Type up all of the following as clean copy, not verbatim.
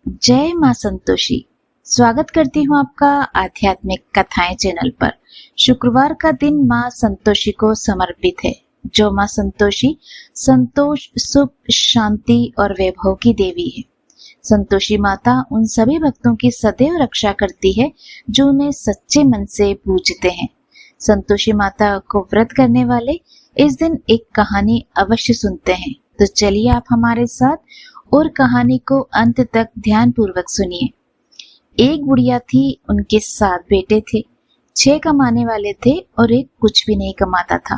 जय माँ संतोषी। स्वागत करती हूँ आपका आध्यात्मिक कथाएं चैनल पर। शुक्रवार का दिन माँ संतोषी को समर्पित है। जो माँ संतोषी संतोष, सुख, शांति और वैभव की देवी है। संतोषी माता उन सभी भक्तों की सदैव रक्षा करती है जो उन्हें सच्चे मन से पूजते हैं। संतोषी माता को व्रत करने वाले इस दिन एक कहानी अवश्य सुनते हैं। तो चलिए आप हमारे साथ और कहानी को अंत तक ध्यान पूर्वक सुनिए। एक बुढ़िया थी, उनके 7 बेटे थे। 6 कमाने वाले थे और एक कुछ भी नहीं कमाता था।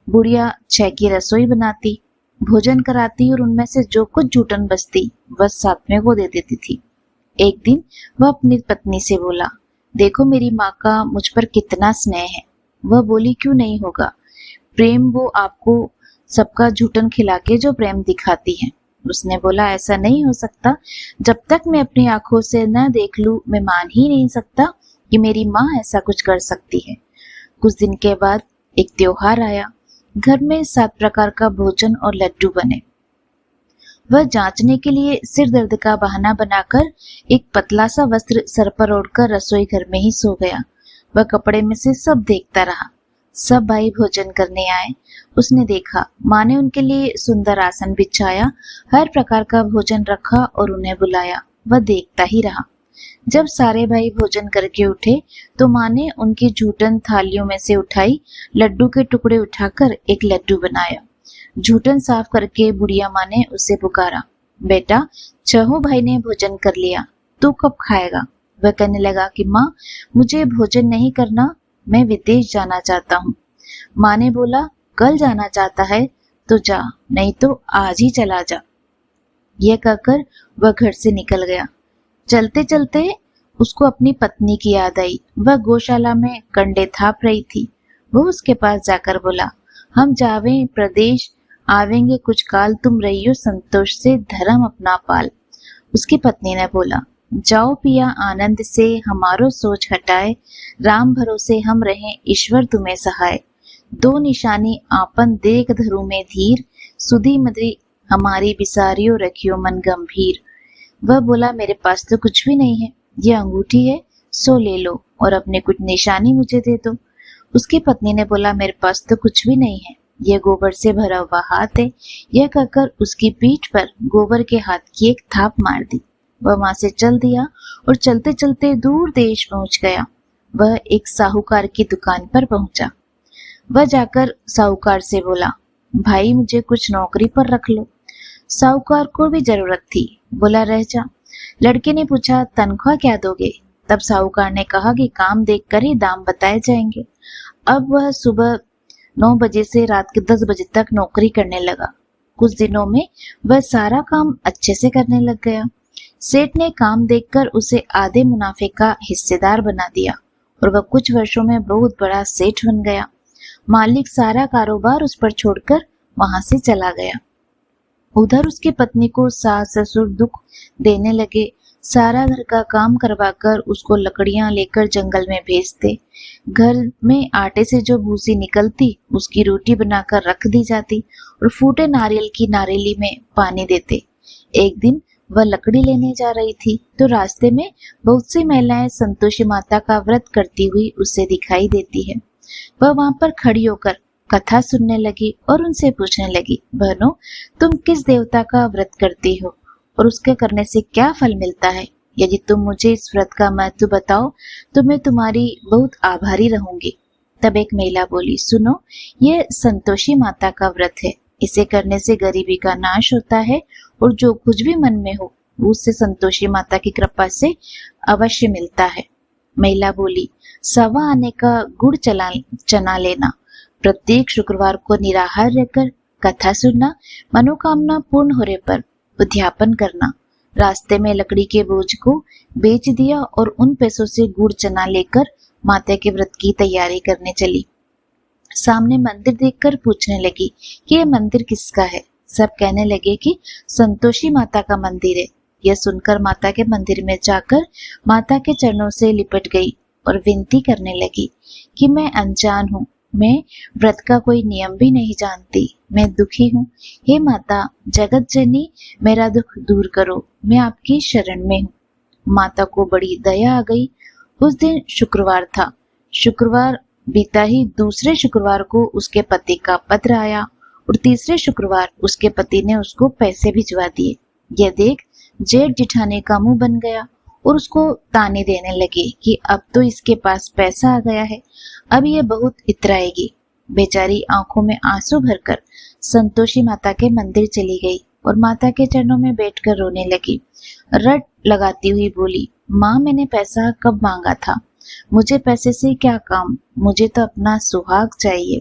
बुढ़िया 6 की रसोई बनाती, भोजन कराती और उनमें से जो कुछ जूठन बचती वह 7वें को दे देती थी। एक दिन वह अपनी पत्नी से बोला, देखो मेरी माँ का मुझ पर कितना स्नेह है। वह बोली, क्यों नहीं होगा, प्रेम वो आपको सबका जूठन खिला के जो प्रेम दिखाती है। उसने बोला, ऐसा नहीं हो सकता। जब तक मैं अपनी आंखों से न देख लूं, मैं मान ही नहीं सकता कि मेरी माँ ऐसा कुछ कर सकती है। कुछ दिन के बाद एक त्योहार आया। घर में 7 प्रकार का भोजन और लड्डू बने। वह जांचने के लिए सिर दर्द का बहाना बनाकर एक पतला सा वस्त्र सर पर ओढ़कर रसोई घर में ही सो गया। वह कपड़े में से सब देखता रहा। सब भाई भोजन करने आए। उसने देखा, माँ ने उनके लिए सुंदर आसन बिछाया, हर प्रकार का भोजन रखा और उन्हें बुलाया। वह देखता ही रहा। जब सारे भाई भोजन करके उठे तो माँ ने उनकी जूठन थालियों में से उठाई, लड्डू के टुकड़े उठाकर एक लड्डू बनाया। जूठन साफ करके बुढ़िया माँ ने उसे पुकारा, बेटा 6 भाई ने भोजन कर लिया, तू कब खाएगा? वह कहने लगा कि माँ, मुझे भोजन नहीं करना, मैं विदेश जाना चाहता हूँ। माँ ने बोला, कल जाना चाहता है तो जा, नहीं तो आज ही चला जा। यह कहकर वह घर से निकल गया। चलते चलते उसको अपनी पत्नी की याद आई। वह गौशाला में कंडे थाप रही थी। वो उसके पास जाकर बोला, हम जावे प्रदेश, आवेंगे कुछ काल, तुम रहियो संतोष से धर्म अपना पाल। उसकी पत्नी ने बोला, जाओ पिया आनंद से, हमारो सोच हटाए, राम भरोसे हम रहें, ईश्वर तुम्हें सहाय। 2 निशानी आपन देख धरु में धीर, सुधी मधुरी हमारी बिसारियो रखियो मन गंभीर। वह बोला, मेरे पास तो कुछ भी नहीं है, ये अंगूठी है, सो ले लो और अपने कुछ निशानी मुझे दे दो। उसकी पत्नी ने बोला, मेरे पास तो कुछ भी नहीं है, यह गोबर से भरा हुआ हाथ है। यह कहकर उसकी पीठ पर गोबर के हाथ की एक थाप मार दी। वह वहां से चल दिया और चलते चलते दूर देश पहुंच गया। वह एक साहूकार की दुकान पर पहुंचा। वह जाकर साहूकार से बोला, भाई मुझे कुछ नौकरी पर रख लो। साहूकार को भी जरूरत थी, बोला रह जा। लड़के ने पूछा, तनख्वाह क्या दोगे? तब साहूकार ने कहा कि काम देखकर ही दाम बताए जाएंगे। अब वह सुबह 9 बजे से रात के 10 बजे तक नौकरी करने लगा। कुछ दिनों में वह सारा काम अच्छे से करने लग गया। सेठ ने काम देखकर उसे आधे मुनाफे का हिस्सेदार बना दिया और वह कुछ वर्षों में बहुत बड़ा सेठ बन गया। मालिक सारा कारोबार उस पर छोड़कर वहां से चला गया। उधर उसकी पत्नी को सास ससुर दुख देने लगे। सारा घर का काम करवाकर उसको लकड़ियां लेकर जंगल में भेजते। घर में आटे से जो भूसी निकलती उसकी रोटी बनाकर रख दी जाती और फूटे नारियल की नारेली में पानी देते। एक दिन वह लकड़ी लेने जा रही थी तो रास्ते में बहुत सी महिलाएं संतोषी माता का व्रत करती हुई उसे दिखाई देती है। वह वहां पर खड़ी होकर कथा सुनने लगी और उनसे पूछने लगी, बहनों, तुम किस देवता का व्रत करती हो और उसके करने से क्या फल मिलता है? यदि तुम मुझे इस व्रत का महत्व बताओ तो मैं तुम्हारी बहुत आभारी रहूंगी। तब एक महिला बोली, सुनो, ये संतोषी माता का व्रत है। इसे करने से गरीबी का नाश होता है और जो कुछ भी मन में हो उससे संतोषी माता की कृपा से अवश्य मिलता है। महिला बोली, 1.25 आने का गुड़ चना लेना, प्रत्येक शुक्रवार को निराहार रहकर कथा सुनना, मनोकामना पूर्ण होने पर उद्यापन करना। रास्ते में लकड़ी के बोझ को बेच दिया और उन पैसों से गुड़ चना लेकर माता के व्रत की तैयारी करने चली। सामने मंदिर देखकर पूछने लगी कि यह मंदिर किसका है। सब कहने लगे कि संतोषी माता का मंदिर है। यह सुनकर माता के मंदिर में जाकर माता के चरणों से लिपट गई और विनती करने लगी कि मैं अनजान हूँ, मैं व्रत का कोई नियम भी नहीं जानती। मैं दुखी हूँ। हे माता जगत जननी, मेरा दुख दूर करो। मैं आपकी शरण में हूँ। माता को बड़ी दया आ गई। उस दिन शुक्रवार था। शुक्रवार बीता ही दूसरे शुक्रवार को उसके पति का पत्र आया और तीसरे शुक्रवार उसके पति ने उसको पैसे भिजवा दिए। यह देख जेठ जिठाने का मुंह बन गया और उसको ताने देने लगे कि अब तो इसके पास पैसा आ गया है, अब ये बहुत इतराएगी। बेचारी आंखों में आंसू भरकर संतोषी माता के मंदिर चली गई और माता के चरणों में बैठकर रोने लगी। रट लगाती हुई बोली, माँ मैंने पैसा कब मांगा था? मुझे पैसे से क्या काम? मुझे तो अपना सुहाग चाहिए।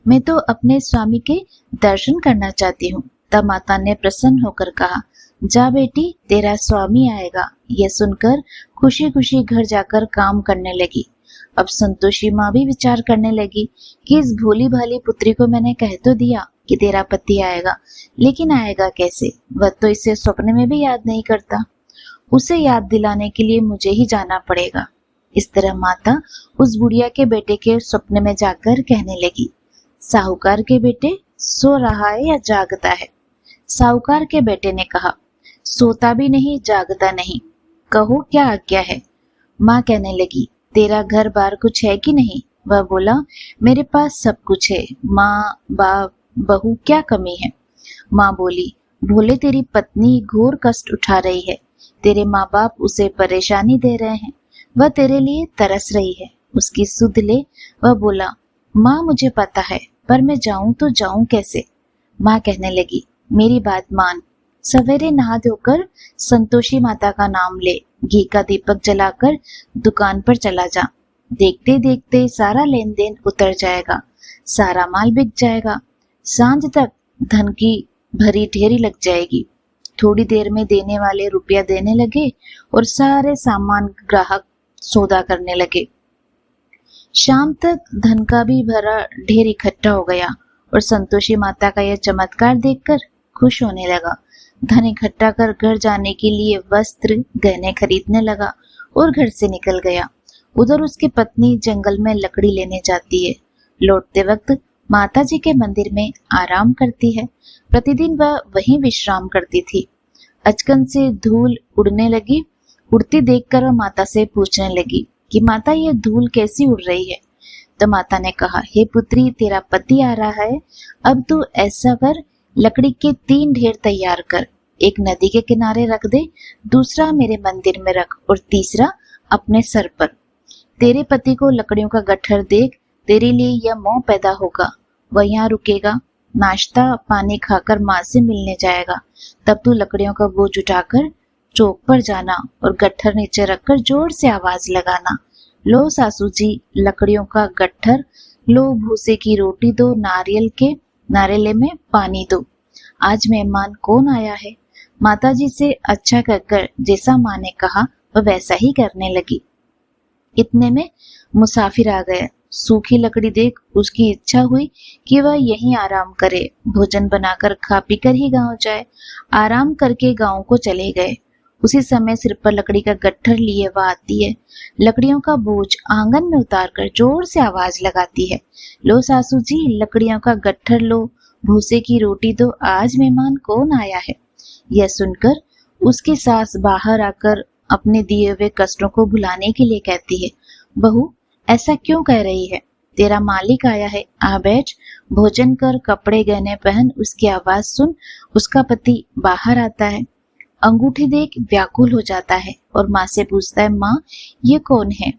मैं तो अपने स्वामी के दर्शन करना चाहती हूँ। तब माता ने प्रसन्न होकर कहा, जा बेटी तेरा स्वामी आएगा। यह सुनकर खुशी खुशी घर जाकर काम करने लगी। अब संतोषी माँ भी विचार करने लगी कि इस भोली भाली पुत्री को मैंने कह तो दिया कि तेरा पति आएगा, लेकिन आएगा कैसे? वह तो इसे स्वप्न में भी याद नहीं करता। उसे याद दिलाने के लिए मुझे ही जाना पड़ेगा। इस तरह माता उस बुढ़िया के बेटे के स्वप्न में जाकर कहने लगी, साहूकार के बेटे सो रहा है या जागता है? साहूकार के बेटे ने कहा, सोता भी नहीं जागता नहीं, कहो क्या आज्ञा है? माँ कहने लगी, तेरा घर बार कुछ है कि नहीं? वह बोला, मेरे पास सब कुछ है माँ, बाप, बहू, क्या कमी है? माँ बोली, भोले तेरी पत्नी घोर कष्ट उठा रही है। तेरे माँ बाप उसे परेशानी दे रहे हैं। वह तेरे लिए तरस रही है, उसकी सुध ले। वह बोला, माँ मुझे पता है, पर मैं जाऊं तो जाऊं कैसे? माँ कहने लगी, मेरी बात मान। सवेरे नहा धोकर संतोषी माता का नाम ले, घी का दीपक जलाकर दुकान पर चला जा। देखते देखते सारा लेन देन उतर जाएगा, सारा माल बिक जाएगा। सांझ तक धन की भरी ढेरी लग जाएगी। थोड़ी देर में देने वाले रुपया देने लगे और सारे सामान ग्राहक सौदा करने लगे। शाम तक धन का भी भरा ढेर इकट्ठा हो गया और संतोषी माता का यह चमत्कार देखकर खुश होने लगा। धन इकट्ठा कर घर जाने के लिए वस्त्र गहने खरीदने लगा और घर से निकल गया। उधर उसकी पत्नी जंगल में लकड़ी लेने जाती है। लौटते वक्त माता जी के मंदिर में आराम करती है। प्रतिदिन वह वहीं विश्राम करती थी। अचकन से धूल उड़ने लगी। उड़ती देखकर वह माता से पूछने लगी कि माता ये धूल कैसी उड़ रही है? तो माता ने कहा, हे पुत्री तेरा पति आ रहा है, अब तू ऐसा कर, लकड़ी के 3 ढेर तैयार कर। एक नदी के किनारे रख दे, दूसरा मेरे मंदिर में रख और तीसरा अपने सर पर। तेरे पति को लकड़ियों का गट्ठर देख तेरे लिए यह मोह पैदा होगा। वह यहाँ रुकेगा, नाश्ता पानी खाकर माँ से मिलने जाएगा। तब तू लकड़ियों का बोझ उठाकर चौक पर जाना और गट्ठर नीचे रखकर जोर से आवाज लगाना, लो सासू जी लकड़ियों का गट्ठर, लो भूसे की रोटी दो, नारियल के नारियल में पानी दो। आज मेहमान कौन आया है? माता जी से अच्छा कहकर जैसा माँ ने कहा वह वैसा ही करने लगी। इतने में मुसाफिर आ गए। सूखी लकड़ी देख उसकी इच्छा हुई कि वह यहीं आराम करे, भोजन बनाकर खा पी कर ही गांव जाए। आराम करके गांव को चले गए। उसी समय सिर पर लकड़ी का गट्ठर लिए वह आती है। लकड़ियों का बोझ आंगन में उतारकर जोर से आवाज लगाती है, लो सासू जी लकड़ियों का गट्ठर लो, भूसे की रोटी दो, आज मेहमान कौन आया है? यह सुनकर उसकी सास बाहर आकर अपने दिए हुए कष्टों को भुलाने के लिए कहती है, बहू ऐसा क्यों कह रही है? तेरा मालिक आया है, आ बैठ, भोजन कर, कपड़े गहने पहन। उसकी आवाज सुन उसका पति बाहर आता है। अंगूठी देख व्याकुल हो जाता है और माँ से पूछता है, माँ ये कौन है?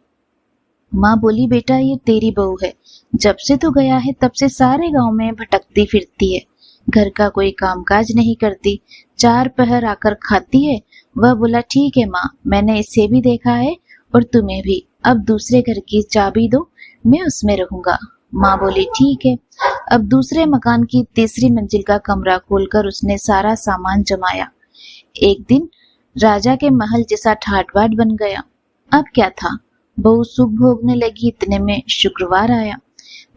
माँ बोली, बेटा ये तेरी बहू है। जब से तू गया है तब से सारे गांव में भटकती फिरती है, घर का कोई कामकाज नहीं करती, 4 पहर आकर खाती है। वह बोला, ठीक है माँ, मैंने इसे भी देखा है और तुम्हें भी। अब दूसरे घर की चाबी दो, मैं उसमें रहूंगा। माँ बोली, ठीक है। अब दूसरे मकान की तीसरी मंजिल का कमरा खोलकर उसने सारा सामान जमाया। एक दिन राजा के महल जैसा ठाट बाट बन गया। अब क्या था, बहू सुख भोगने लगी। इतने में शुक्रवार आया।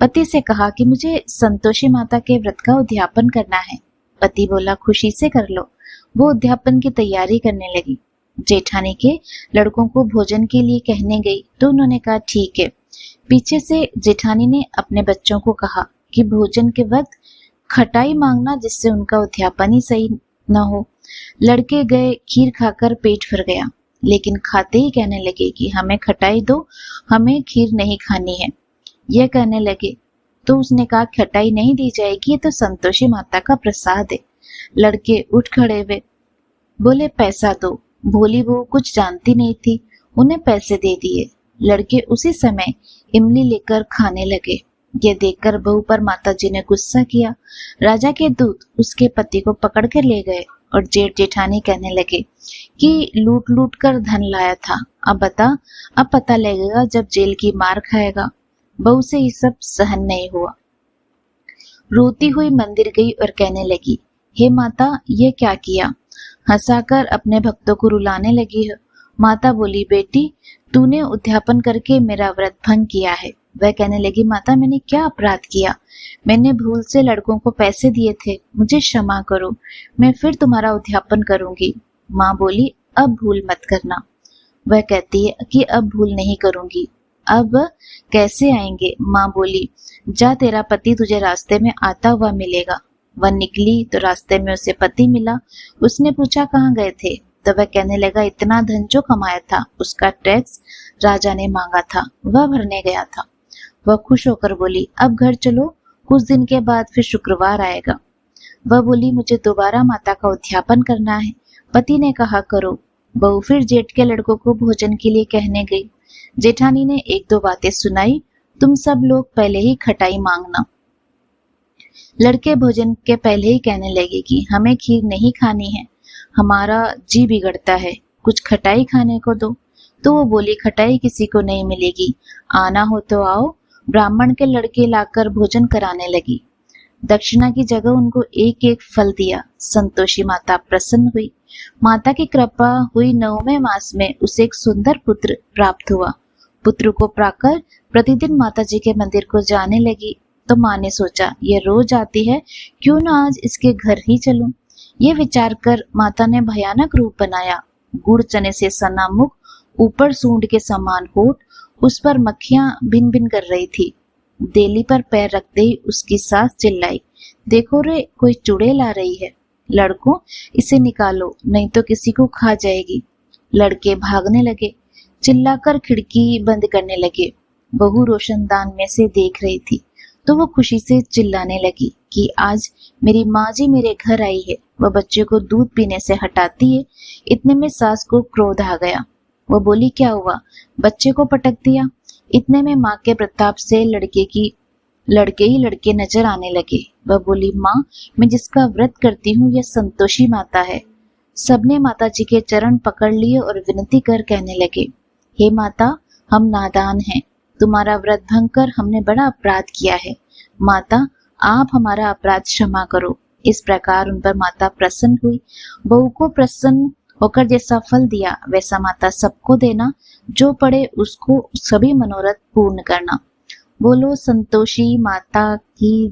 पति से कहा कि मुझे संतोषी माता के व्रत का उद्यापन करना है। पति बोला, खुशी से कर लो। वो उद्यापन की तैयारी करने लगी। जेठानी के लड़कों को भोजन के लिए कहने गई तो उन्होंने कहा, ठीक है। पीछे से जेठानी ने अपने बच्चों को कहा कि भोजन के वक्त खटाई मांगना, जिससे उनका उद्यापन ही सही न हो। लड़के गए, खीर खाकर पेट भर गया, लेकिन खाते ही कहने लगे कि हमें खटाई दो, हमें खीर नहीं खानी है। यह कहने लगे तो उसने कहा खटाई नहीं दी जाएगी, ये तो संतोषी माता का प्रसाद है। लड़के उठ खड़े हुए, बोले पैसा दो। भोली बहू कुछ जानती नहीं थी, उन्हें पैसे दे दिए। लड़के उसी समय इमली लेकर खाने लगे। यह देखकर बहू पर माताजी ने गुस्सा किया। राजा के दूत उसके पति को पकड़ कर ले गए और जेठ जेठानी कहने लगे कि लूट लूट कर धन लाया था, अब बता, अब पता लगेगा जब जेल की मार खाएगा। बहू से ये सब सहन नहीं हुआ। रोती हुई मंदिर गई और कहने लगी, हे माता, ये क्या किया? हंसाकर अपने भक्तों को रुलाने लगी है। माता बोली, बेटी, तूने उद्यापन करके मेरा व्रत भंग किया है। वह कहने लगी, माता, मैंने क्या अपराध किया? मैंने भूल से लड़कों को पैसे दिए थे, मुझे क्षमा करो, मैं फिर तुम्हारा उद्यापन करूंगी। माँ बोली, अब भूल मत करना। वह कहती है कि अब भूल नहीं करूंगी। अब कैसे आएंगे? माँ बोली, जा, तेरा पति तुझे रास्ते में आता हुआ मिलेगा। वह निकली तो रास्ते में उसे पति मिला। उसने पूछा, कहाँ गए थे? तो वह कहने लगा, इतना धन जो कमाया था उसका टैक्स राजा ने मांगा था, वह भरने गया था। वह खुश होकर बोली, अब घर चलो, कुछ दिन के बाद फिर शुक्रवार आएगा। वह बोली, मुझे दोबारा माता का उद्यापन करना है। पति ने कहा, करो। बहू फिर जेठ के लड़कों को भोजन के लिए कहने गई। जेठानी ने एक दो बातें सुनाई, तुम सब लोग पहले ही खटाई मांगना। लड़के भोजन के पहले ही कहने लगे कि हमें खीर नहीं खानी है, हमारा जी बिगड़ता है, कुछ खटाई खाने को दो। तो वो बोली, खटाई किसी को नहीं मिलेगी, आना हो तो आओ। ब्राह्मण के लड़के लाकर भोजन कराने लगी। दक्षिणा की जगह उनको एक एक फल दिया। संतोषी माता प्रसन्न हुई। माता की कृपा हुई। 9वें मास में उसे एक सुंदर पुत्र प्राप्त हुआ। पुत्र को पाकर प्रतिदिन माता जी के मंदिर को जाने लगी। तो माँ ने सोचा, ये रोज आती है, क्यों ना आज इसके घर ही चलूं। ये विचार कर माता ने भयानक रूप बनाया। गुड़ चने से सना मुख, ऊपर सूंड के समान होठ, उस पर मक्खियां भिन भिन कर रही थी। देली पर पैर रखते ही उसकी सास चिल्लाई, देखो रे, कोई चुड़ैल आ रही है, लड़कों इसे निकालो, नहीं तो किसी को खा जाएगी। लड़के भागने लगे, चिल्लाकर खिड़की बंद करने लगे। बहू रोशनदान में से देख रही थी तो वो खुशी से चिल्लाने लगी कि आज मेरी माँ जी मेरे घर आई है, वह बच्चे को दूध पीने से हटाती है। इतने में सास को क्रोध आ गया। वो बोली, क्या हुआ, बच्चे को पटक दिया? इतने में माँ के प्रताप से लड़के ही लड़के नजर आने लगे। वह बोली, माँ, मैं जिसका व्रत करती हूँ यह संतोषी माता है। सबने माता जी के चरण पकड़ लिए और विनती कर कहने लगे, हे माता, हम नादान हैं, तुम्हारा व्रत भंग कर हमने बड़ा अपराध किया है। माता, आप हमारा अपराध क्षमा करो। इस प्रकार उन पर माता प्रसन्न हुई। बहू को प्रसन्न होकर जैसा फल दिया वैसा माता सबको देना, जो पड़े उसको सभी मनोरथ पूर्ण करना। बोलो संतोषी माता की